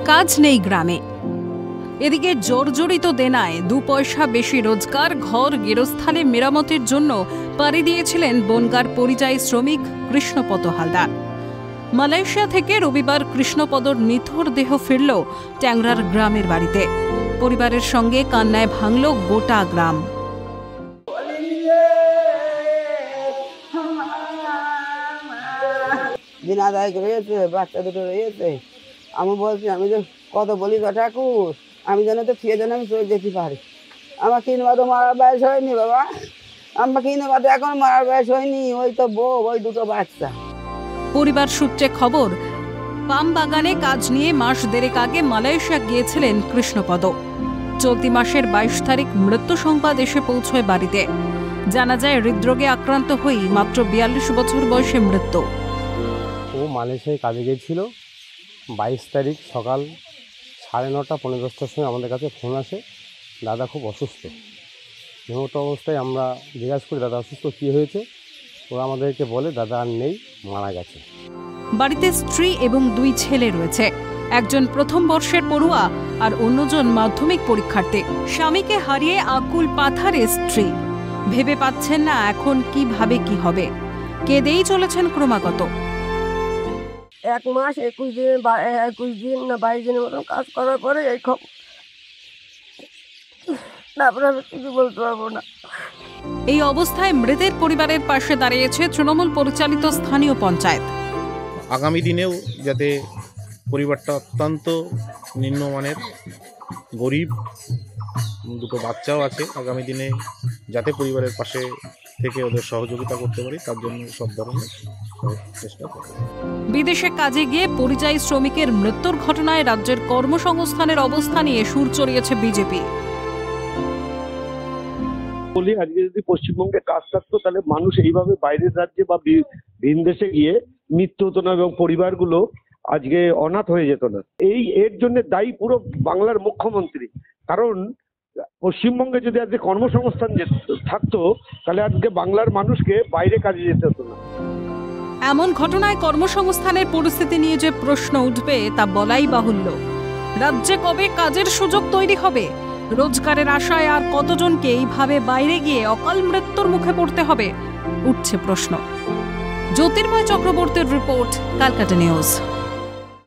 কাজ নেই গ্রামে, এদিকে জর্জরিত দেনায় 2 পয়সা বেশি রোজগার ঘর গেরস্থালে মেরামতের জন্য পাড়ি দিয়েছিলেন বনগাঁর পরিযায়ী শ্রমিক কৃষ্ণপদ হালদার। মালয়েশিয়া থেকে রবিবার কৃষ্ণপদর নিথর দেহ ফিরল ট্যাংরার গ্রামের বাড়িতে। পরিবারের সঙ্গে কান্নায় ভাঙল গোটা গ্রাম। দিন আদায় রয়েছে, বাচ্চা দুটো রয়েছে। আমি বলছি, আমি যে কত বলি তো ঠাকুর, আমি যেন তো ফিরে যেন আমি চলে যেতে পারি। আমার কিনবা তো মারার বয়স হয়নি বাবা, আমার কিনবা তো এখন মারার বয়স হয়নি। ওই তো বউ, ওই দুটো বাচ্চা। পরিবার সূত্রে খবর, পাম বাগানে কাজ নিয়ে মাস দেড়েক আগে মালয়েশিয়া গিয়েছিলেন কৃষ্ণপদ। চলতি মাসের 22 তারিখ মৃত্যু সংবাদ এসে পৌঁছয় বাড়িতে। জানা যায় হৃদরোগে আক্রান্ত হয়ে মাত্র 42 বছর বয়সে মৃত্যু। ও মালয়েশিয়ায় কাজে গিয়েছিল। 22 তারিখ সকাল 9:30 পৌনে 10টার সময় আমাদের কাছে ফোন আসে, দাদা খুব অসুস্থ। এমতো অবস্থায় আমরা জিজ্ঞাসা করি, দাদা অসুস্থ কী হয়েছে? ওরা আমাদেরকে বলে দাদা আর নেই, মারা গেছে। বাড়িতে স্ত্রী এবং 2 ছেলে রয়েছে। একজন প্রথম বর্ষের পড়ুয়া আর অন্যজন মাধ্যমিক পরীক্ষার্থী। স্বামীকে হারিয়ে আকুল পাথারে স্ত্রী, ভেবে পাচ্ছেন না এখন কিভাবে কি হবে। কেঁদেই চলেছেন ক্রমাগত। 1 মাস 21 দিন না 22 দিনের মতন কাজ করার পরে এই খবর। তারপরে আমি কিছু বলতে পারবো না। এই অবস্থায় মৃতের পরিবারের পাশে দাঁড়িয়েছে তৃণমূল পরিচালিত স্থানীয় পঞ্চায়েত। আগামী দিনেও যাতে পরিবারটা অত্যন্ত নিম্নমানের, গরিব, 2টো বাচ্চাও আছে, আগামী দিনে যাতে পরিবারের পাশে থেকে ওদের সহযোগিতা করতে পারি তার জন্য সব ধরনের চেষ্টা করব। বিদেশে কাজে গিয়ে পরিযায়ী শ্রমিকের মৃত্যুর ঘটনায় রাজ্যের কর্মসংস্থানের অবস্থা নিয়ে সুর চড়িয়েছে বিজেপি। বলি, আজকে যদি পশ্চিমবঙ্গে কাজ থাকতো তাহলে মানুষ এইভাবে বাইরের রাজ্যে বা ভিন দেশে গিয়ে মৃত্যু হতো না এবং পরিবারগুলো আজকে অনাথ হয়ে যেত না। এর জন্য দায়ী পুরো বাংলার মুখ্যমন্ত্রী। কারণ পশ্চিমবঙ্গে যদি আজকে কর্মসংস্থান থাকতো তাহলে আজকে বাংলার মানুষকে বাইরে কাজে যেতে হতো না। এমন ঘটনায় কর্মসংস্থানের পরিস্থিতি নিয়ে যে প্রশ্ন উঠবে তা বলাই বাহুল্য। রাজ্যে কবে কাজের সুযোগ তৈরি হবে? রোজগারের আশায় আর কতজনকে এইভাবে বাইরে গিয়ে অকাল মৃত্যুর মুখে পড়তে হবে, উঠছে প্রশ্ন। জ্যোতির্ময় চক্রবর্তীর রিপোর্ট, ক্যালকাটা নিউজ।